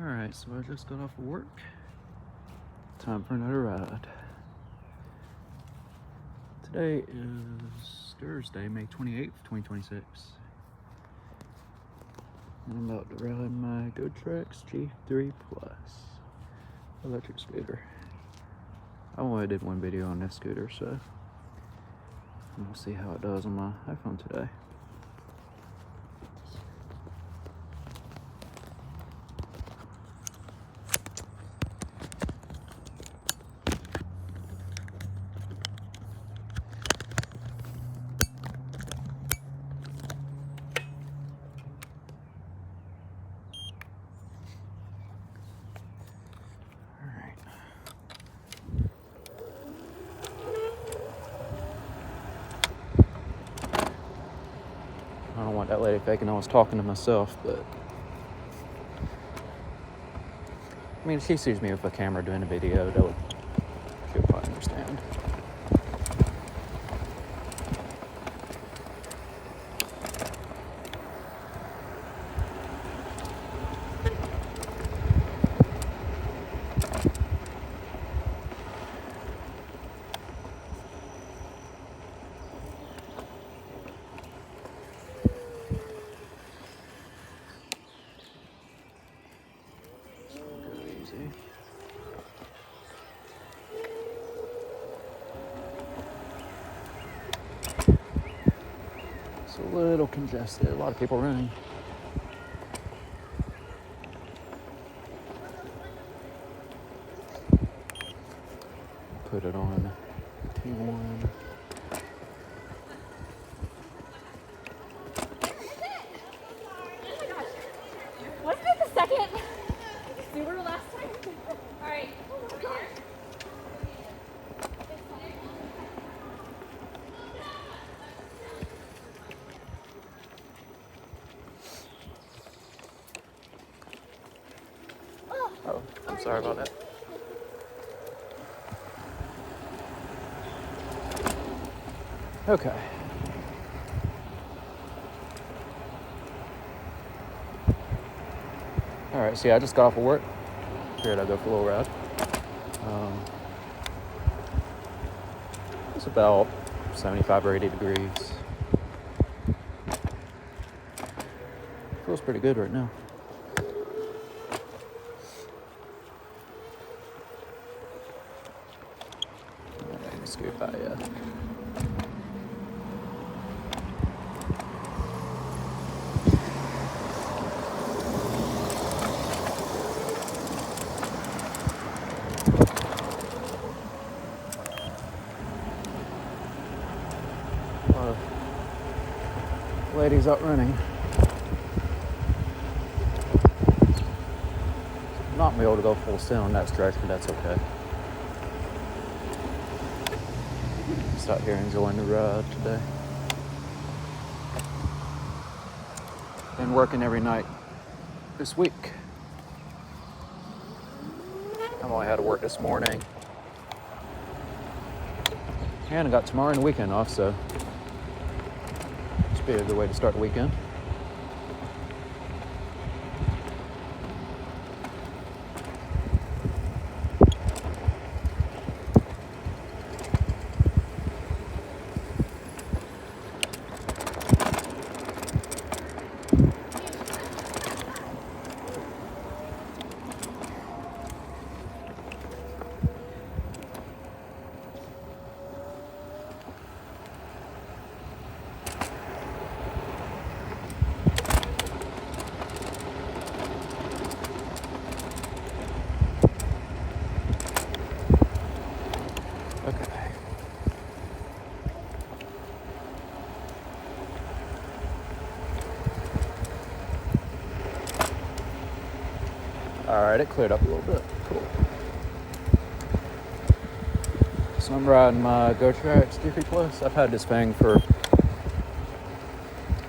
Alright, so I just got off of work. Time for another ride. Today is Thursday, May 28th, 2026. And I'm about to ride my Gotrax G3 Plus electric scooter. I only did one video on this scooter, so we'll see how it does on my iPhone today. I don't want that lady thinking I was talking to myself, but I mean, if she sees me with a camera doing a video, she'll probably understand. It's a little congested, a lot of people running. Put it on T1. Wasn't it the second sewer last time? All right. Over here. Oh, I'm sorry about that. Okay. Alright, so yeah, I just got off of work. Figured I'd go for a little ride. It's about 75 or 80 degrees. Feels pretty good right now. Scoot by, yeah. A lot of ladies out running. Not be able to go full send on that stretch, but that's okay. Just out here enjoying the ride today. Been working every night this week. I've only had to work this morning. And I got tomorrow and the weekend off, so should be a good way to start the weekend. Okay. Alright, it cleared up a little bit. Cool. So I'm riding my Gotrax G3 Plus. I've had this thing for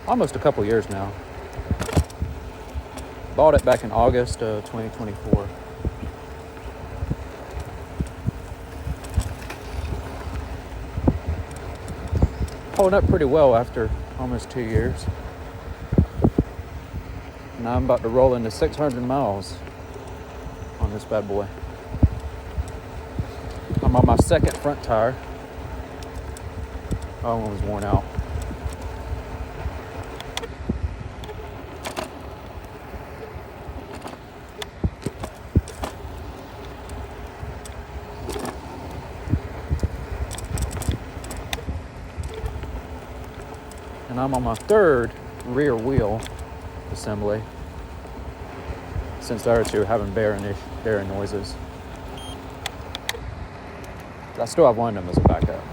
almost a couple years now. Bought it back in August of 2024. Holding up pretty well after almost 2 years. Now I'm about to roll into 600 miles. this bad boy. I'm on my second front tire. Oh, one was worn out. And I'm on my third rear wheel assembly, since the other two are having bearing noises. But I still have one of them as a backup.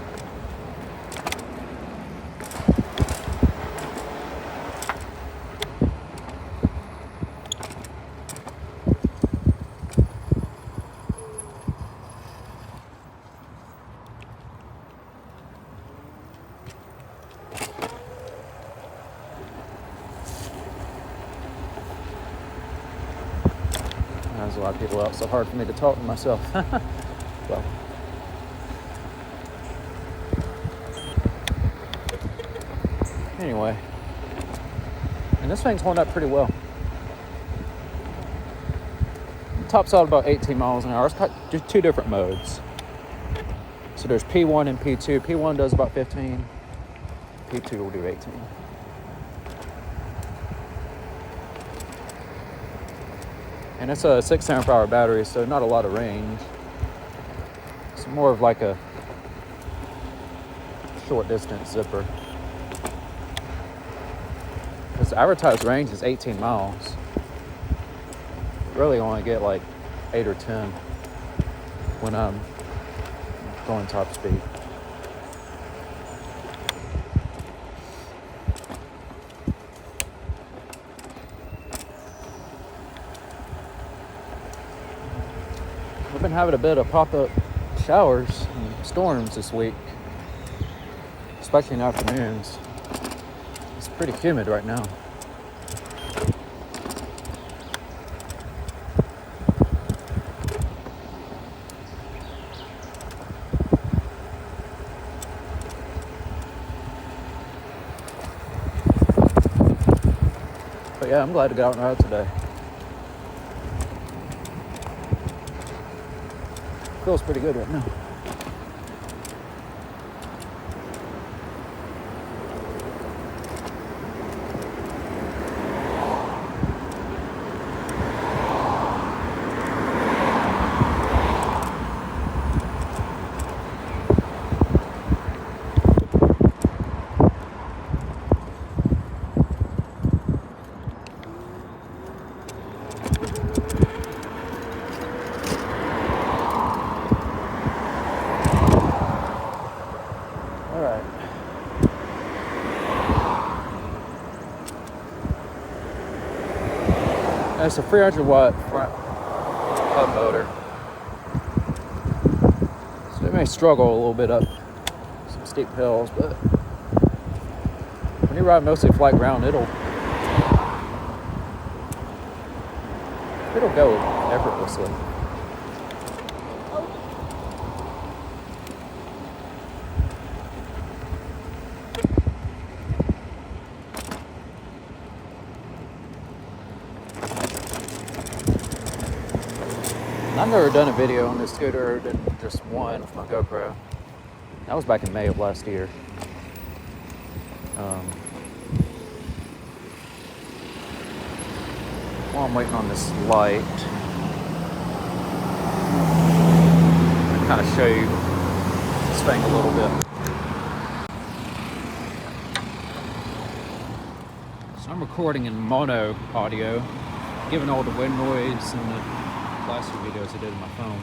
There's a lot of people out, so hard for me to talk to myself. Well, anyway, and this thing's holding up pretty well. Tops out about 18 miles an hour. It's got two different modes. So there's P1 and P2. P1 does about 15. P2 will do 18. And it's a 6 amp hour battery, so not a lot of range. It's more of like a short distance zipper. Because the advertised range is 18 miles. You really only get like 8 or 10 when I'm going top speed. We've been having a bit of pop-up showers and storms this week, especially in the afternoons. It's pretty humid right now. But yeah, I'm glad to get out and ride today. Feels pretty good right now. It's a 300 watt front hub motor, so it may struggle a little bit up some steep hills, but when you ride mostly flat ground, it'll go effortlessly. I've never done a video on this scooter, did just one with my GoPro. That was back in May of last year. While I'm waiting on this light, I'll kind of show you this thing a little bit. So I'm recording in mono audio, given all the wind noise and the last few videos I did on my phone.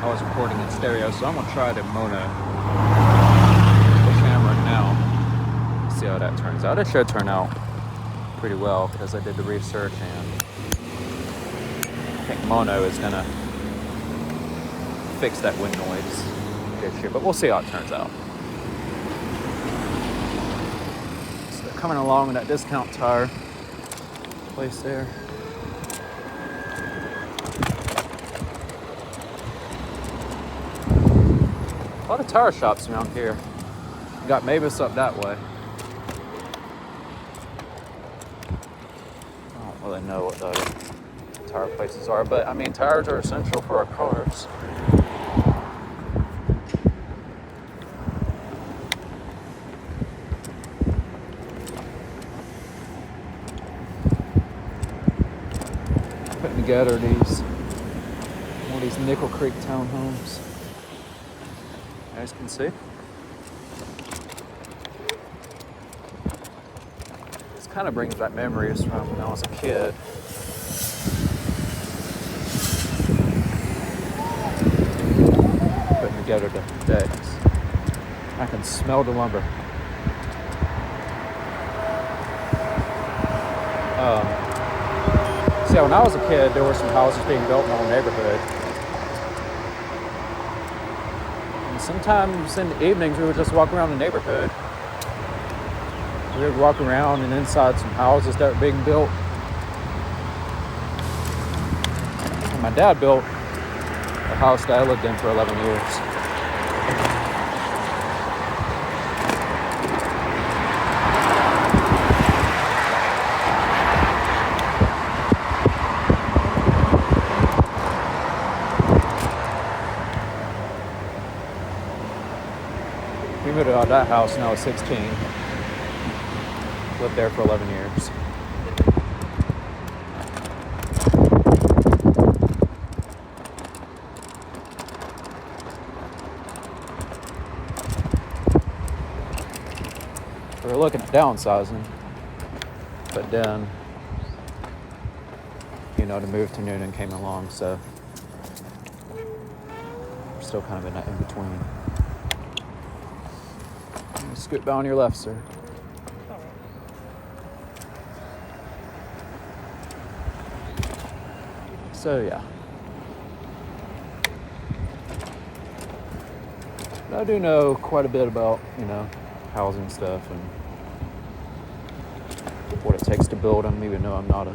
I was recording in stereo, so I'm gonna try the mono camera now. See how that turns out. It should turn out pretty well because I did the research, and I think mono is gonna fix that wind noise issue, but we'll see how it turns out. So coming along with that discount tire place there. A lot of tire shops around here. You got Mavis up that way. I don't really know what the other tire places are, but I mean, tires are essential for our cars. Putting together one of these Nickel Creek townhomes, as you can see. This kind of brings back memories from when I was a kid. Putting together the decks. I can smell the lumber. So when I was a kid, there were some houses being built in our neighborhood. And sometimes in the evenings, we would just walk around the neighborhood. We would walk around and inside some houses that were being built. And my dad built a house that I lived in for 11 years. We moved out of that house when I was 16. Lived there for 11 years. We were looking at downsizing, but then, the move to Newnan came along, so we're still kind of in that in-between. Scoot by on your left, sir. So yeah, but I do know quite a bit about housing stuff and what it takes to build them, even though I'm not a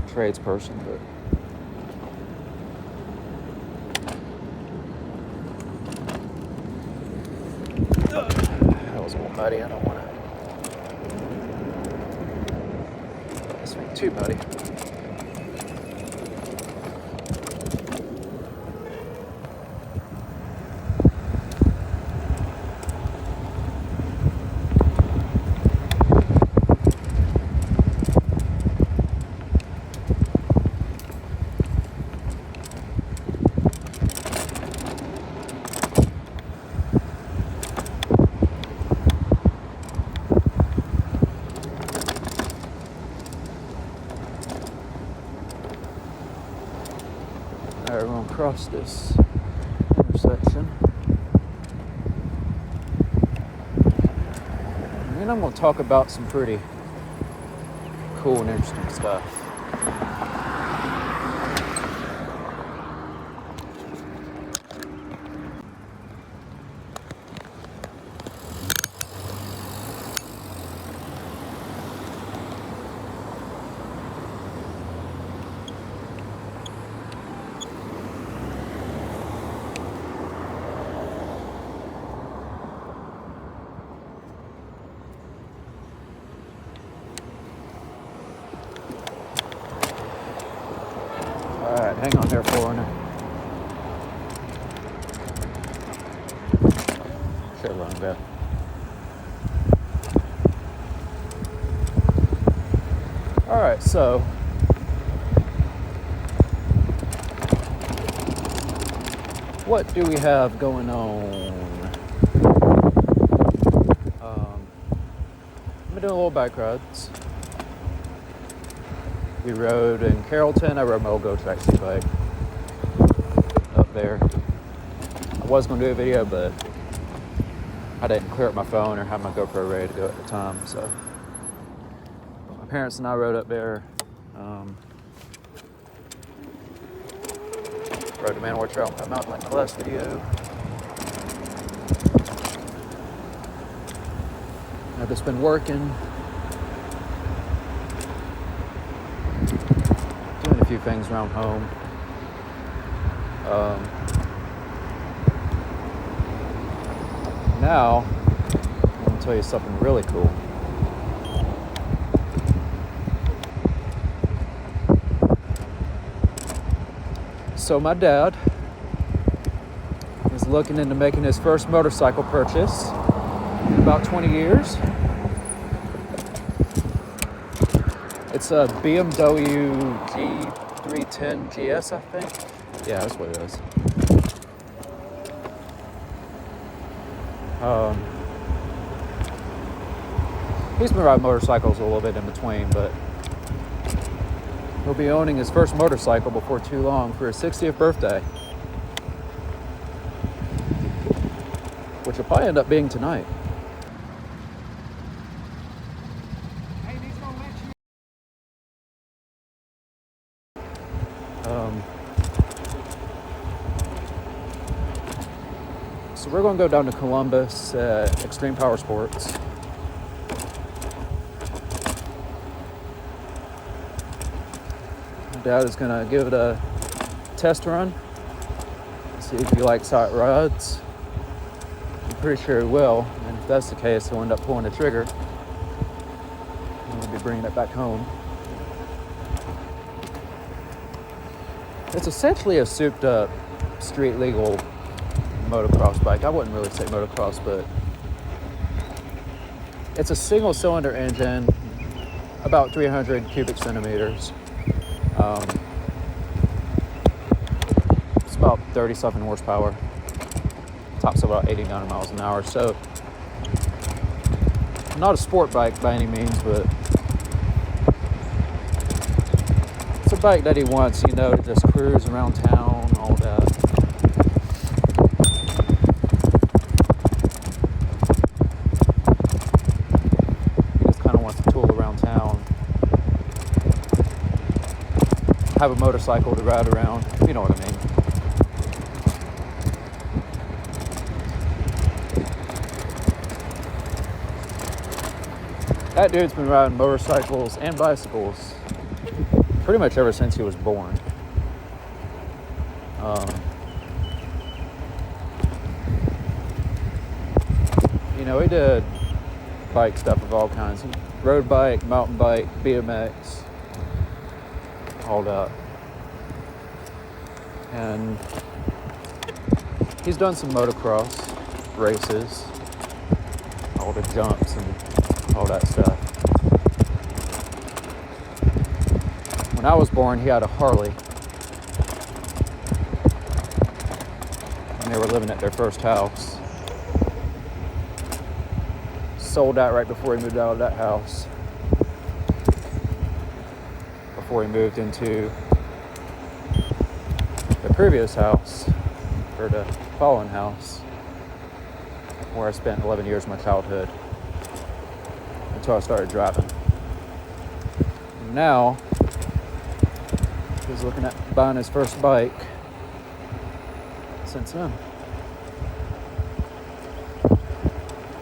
tradesperson, but that was one muddy. I don't want to. This thing too muddy. Alright, we're going to cross this intersection. And then I'm going to talk about some pretty cool and interesting stuff. Alright, hang on there for a minute. Should have run back. Alright, so what do we have going on? I've been doing a little bike rides. We rode in Carrollton. I rode my old Gotrax bike up there. I was going to do a video, but I didn't clear up my phone or have my GoPro ready to go at the time. So my parents and I rode up there. Rode the Manor Trail on my mountain bike last video. I've just been working. Doing a few things around home. Now, I'm going to tell you something really cool. So my dad is looking into making his first motorcycle purchase in about 20 years. It's a BMW G310 GS, I think. Yeah, that's what it is. He's been riding motorcycles a little bit in between, but he'll be owning his first motorcycle before too long for his 60th birthday, which will probably end up being tonight. So we're going to go down to Columbus at Extreme Power Sports. Dad is going to give it a test run, see if he likes how it rides. I'm pretty sure he will, and if that's the case, he'll end up pulling the trigger, and we'll be bringing it back home. It's essentially a souped up street legal motocross bike. I wouldn't really say motocross, but it's a single cylinder engine, about 300 cubic centimeters. It's about 30-something horsepower. Tops about 89 miles an hour. So, not a sport bike by any means, but it's a bike that he wants, to just cruise around town, all that. He just kind of wants to tool around town. Have a motorcycle to ride around, you know what I mean. That dude's been riding motorcycles and bicycles pretty much ever since he was born. He did bike stuff of all kinds. Road bike, mountain bike, BMX, all that. And he's done some motocross races, all the jumps and all that stuff. When I was born, he had a Harley, and they were living at their first house. Sold that right before he moved out of that house, before he moved into the previous house, or the following house, where I spent 11 years of my childhood until I started driving. And now he's looking at buying his first bike since then.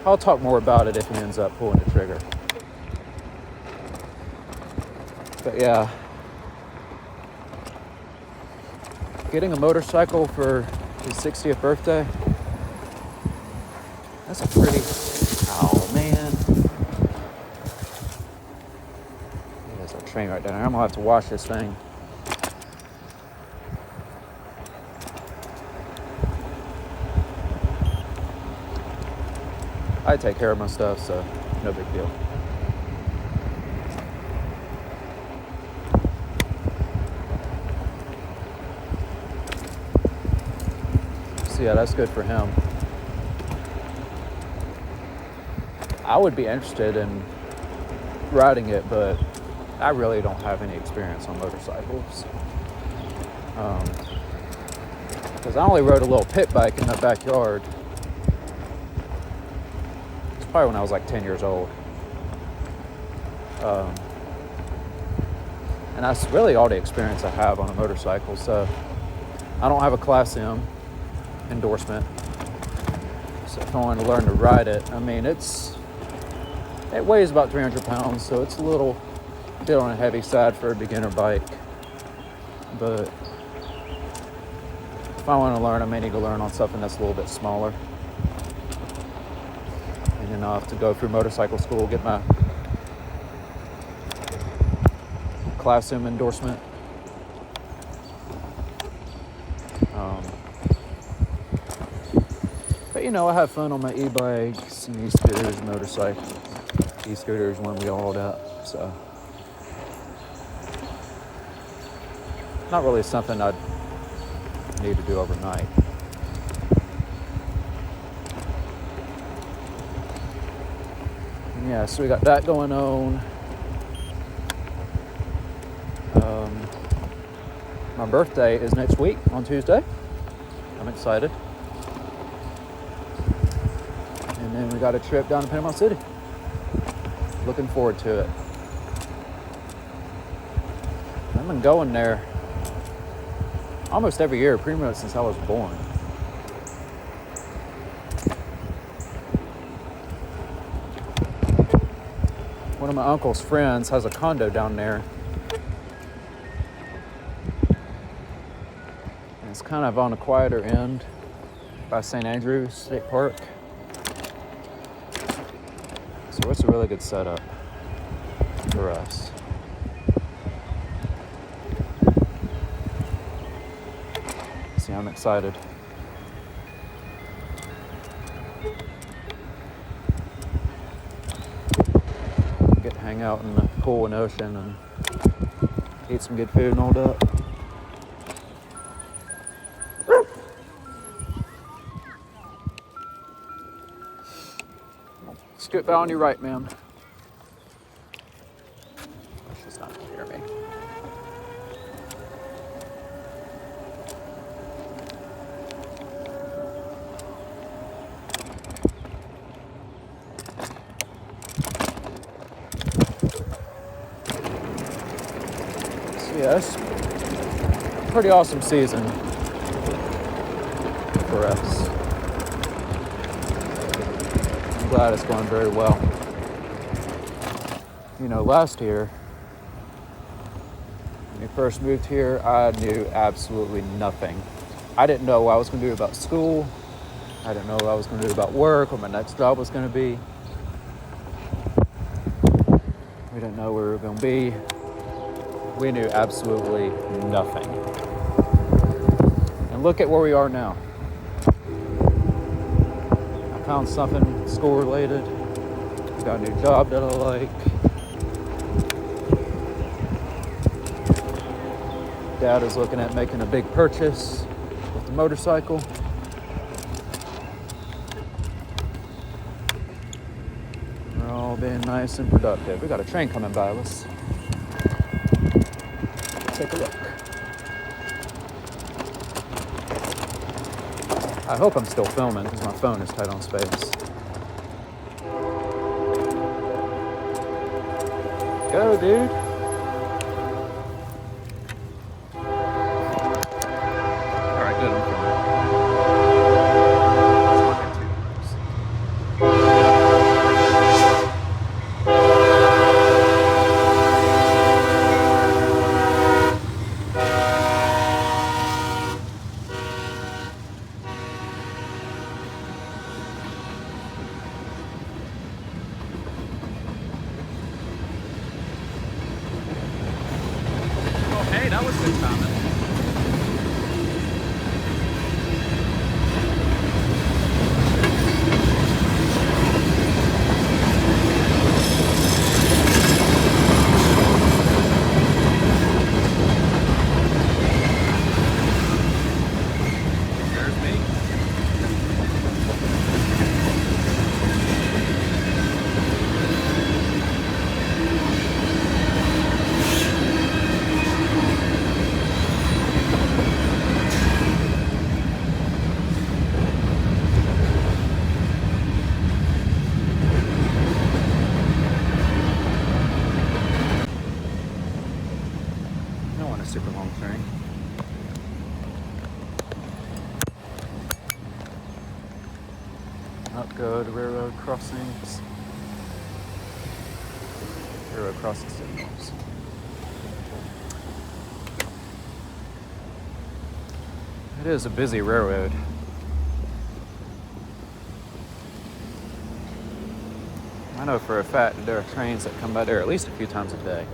I'll talk more about it if he ends up pulling the trigger. But yeah, getting a motorcycle for his 60th birthday, that's a pretty, oh man. There's a train right down there. I'm gonna have to wash this thing. I take care of my stuff, so no big deal. So yeah, that's good for him. I would be interested in riding it, but I really don't have any experience on motorcycles. Because I only rode a little pit bike in the backyard. Probably when I was like 10 years old. And that's really all the experience I have on a motorcycle. So I don't have a Class M endorsement. So if I want to learn to ride it, I mean, it weighs about 300 pounds, so it's a little bit on the heavy side for a beginner bike. But if I want to learn, I may need to learn on something that's a little bit smaller. And then I'll have to go through motorcycle school, get my Class M endorsement. But you know, I have fun on my e-bikes and e-scooters, motorcycles. E-scooters when we all up, so not really something I'd need to do overnight. Yeah, so we got that going on. My birthday is next week on Tuesday. I'm excited. And then we got a trip down to Panama City. Looking forward to it. I've been going there almost every year, pretty much since I was born. One of my uncle's friends has a condo down there. And it's kind of on the quieter end by St. Andrews State Park. So it's a really good setup for us. See, I'm excited. Get to hang out in the pool and ocean and eat some good food and all that. Scoot by on your right, ma'am. She's not gonna hear me. So yes, pretty awesome season for us. I'm glad it's going very well. You know, last year, when we first moved here, I knew absolutely nothing. I didn't know what I was going to do about school. I didn't know what I was going to do about work, what my next job was going to be. We didn't know where we were going to be. We knew absolutely nothing. And look at where we are now. I found something school-related. Got a new job that I like. Dad is looking at making a big purchase with the motorcycle. We're all being nice and productive. We got a train coming by. Let's take a look. I hope I'm still filming because my phone is tight on space. Go, dude. Alright, good, I'm filming. Hey, that was good timing. There's me. I want a super long train. Up go to railroad crossings. Railroad crossing signals. It is a busy railroad. I know for a fact that there are trains that come by there at least a few times a day.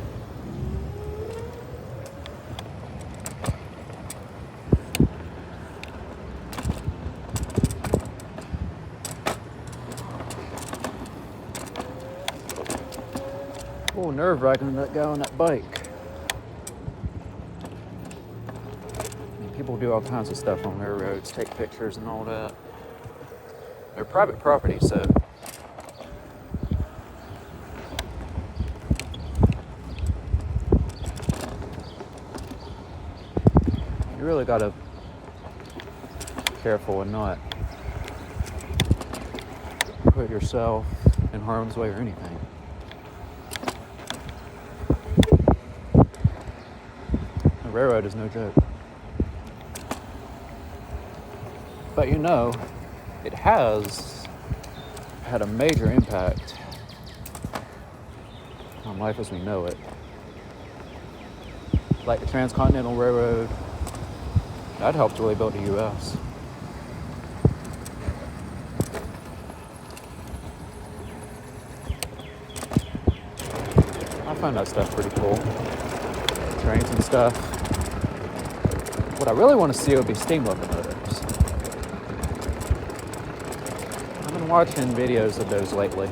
little nerve-wracking, that guy on that bike. I mean, people do all kinds of stuff on their roads, take pictures and all that. They're private property, so you really gotta be careful and not put yourself in harm's way or anything. The railroad is no joke. But you know, it has had a major impact on life as we know it. Like the Transcontinental Railroad, that helped really build the U.S. I find that stuff pretty cool. Trains and stuff. What I really want to see would be steam locomotives. I've been watching videos of those lately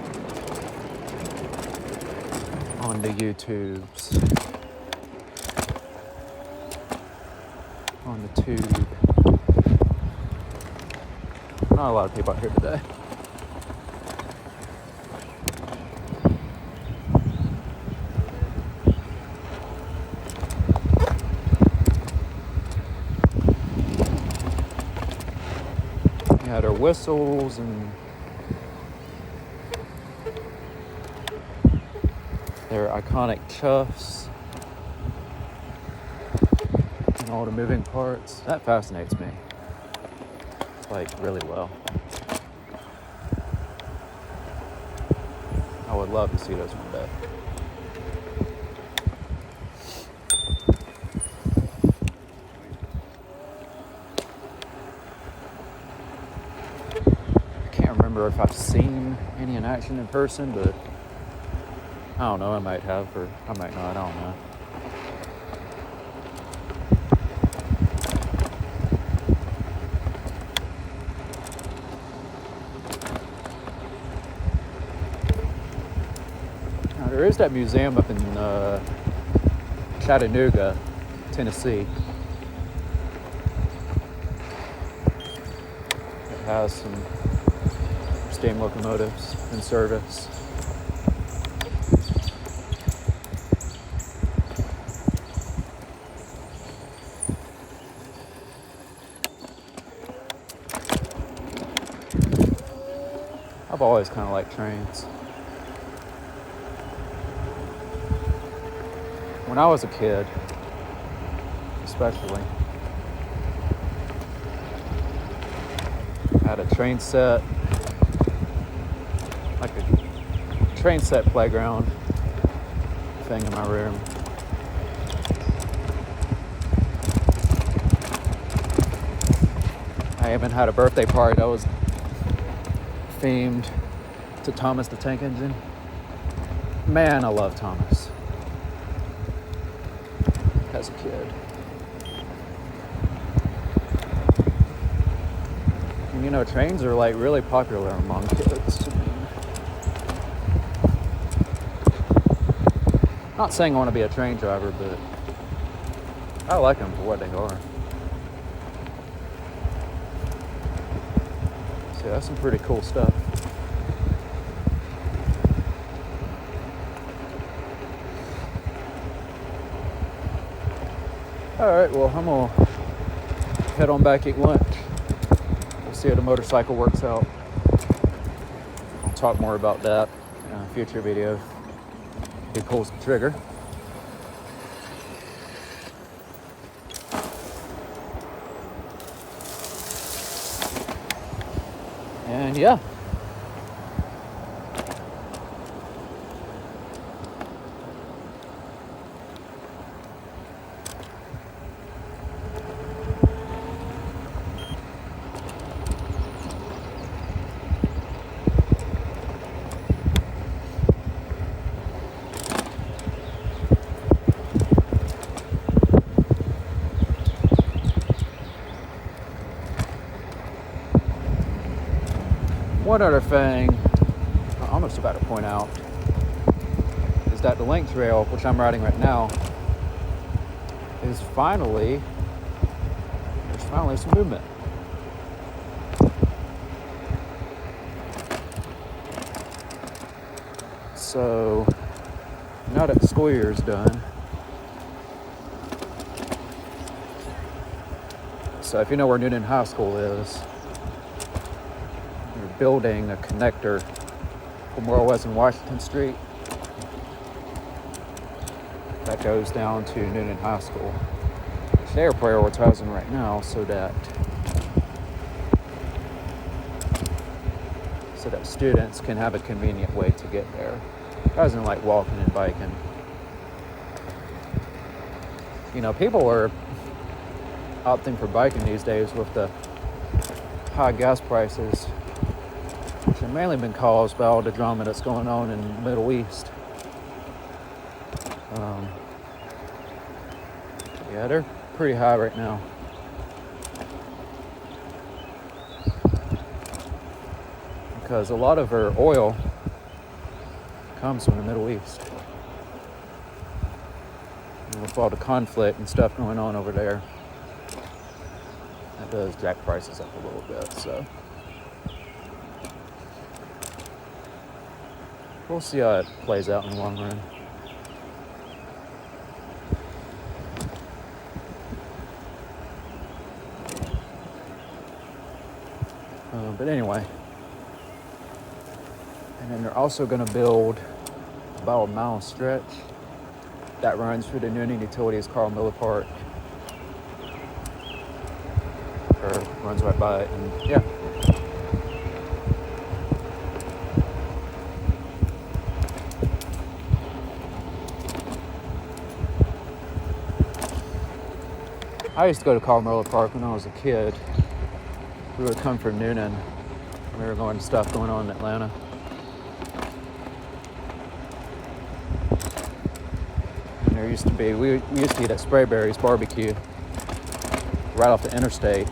on the YouTubes, on the tube. Not a lot of people out here today. Yeah, their whistles and their iconic chuffs and all the moving parts. That fascinates me, like, really well. I would love to see those one day. If I've seen any in action in person, but I don't know, I might have, or I might not, I don't know. Now, there is that museum up in Chattanooga, Tennessee. It has some steam locomotives in service. I've always kind of liked trains. When I was a kid, especially, I had a train set, like a train set playground thing in my room. I even had a birthday party that was themed to Thomas the Tank Engine. Man, I love Thomas as a kid. And you know, trains are like really popular among kids. Not saying I want to be a train driver, but I like them for what they are. So that's some pretty cool stuff. Alright, well, I'm going to head on back, eat lunch. We'll see how the motorcycle works out. I'll talk more about that in a future video. He pulls the trigger. And yeah. One other thing I'm almost about to point out is that the LINC trail, which I'm riding right now, is there's finally some movement. So now that the school year is done, so if you know where Newnan High School is, you're building a connector from where I was in Washington Street that goes down to Newnan High School, which they are prioritizing right now so that students can have a convenient way to get there, rather than like walking and biking. You know, people are opting for biking these days with the high gas prices, which have mainly been caused by all the drama that's going on in the Middle East. Yeah, they're pretty high right now. Because a lot of our oil comes from the Middle East. And with all the conflict and stuff going on over there, that does jack prices up a little bit, so we'll see how it plays out in the long run. But anyway, and then they're also going to build about a mile stretch that runs through the Newnan Utilities Carl Miller Park, or runs right by it, and yeah. I used to go to Carl Miller Park when I was a kid. We would come from Newnan. We were going to stuff going on in Atlanta. And there used to be, we used to eat at Sprayberry's Barbecue right off the interstate.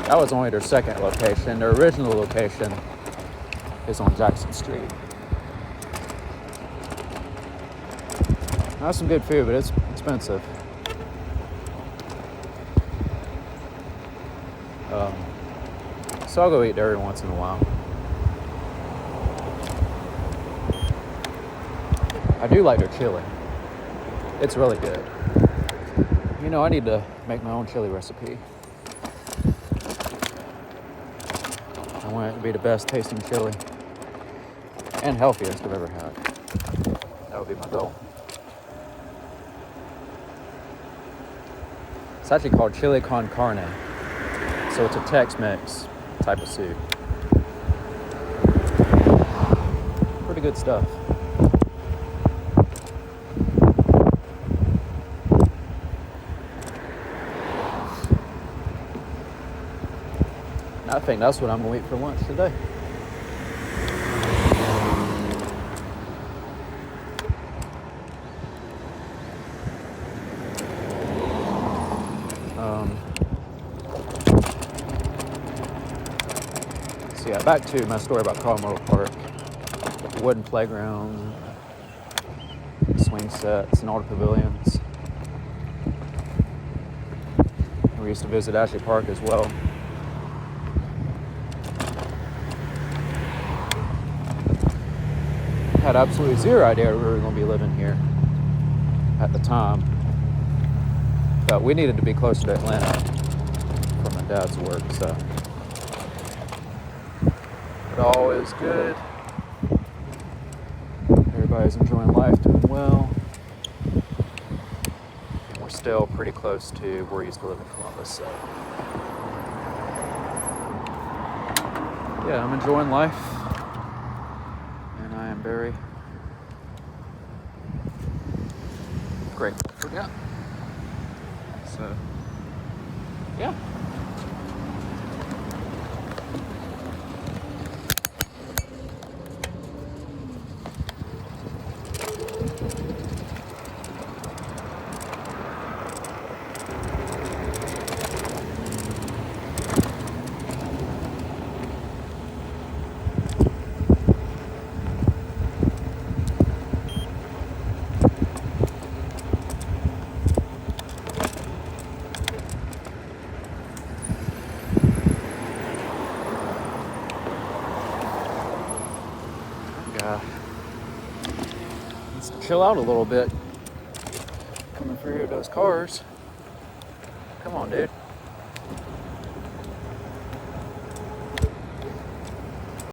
That was only their second location. Their original location is on Jackson Street. That's some good food, but it's expensive. So I'll go eat there every once in a while. I do like their chili. It's really good. You know, I need to make my own chili recipe. I want it to be the best tasting chili and healthiest I've ever had. That would be my goal. It's actually called chili con carne. So it's a Tex-Mex type of soup. Pretty good stuff. And I think that's what I'm going to eat for lunch today. So yeah, back to my story about Carl Miller Park. The wooden playground, swing sets, and all the pavilions. We used to visit Ashley Park as well. Had absolutely zero idea we were going to be living here at the time. But we needed to be closer to Atlanta for my dad's work, so. But all is good. Everybody's enjoying life, doing well. And we're still pretty close to where we used to live in Columbus, so. Yeah, I'm enjoying life. And I am very grateful for that. So, yeah. chill out a little bit. Coming through those cars. Come on, dude.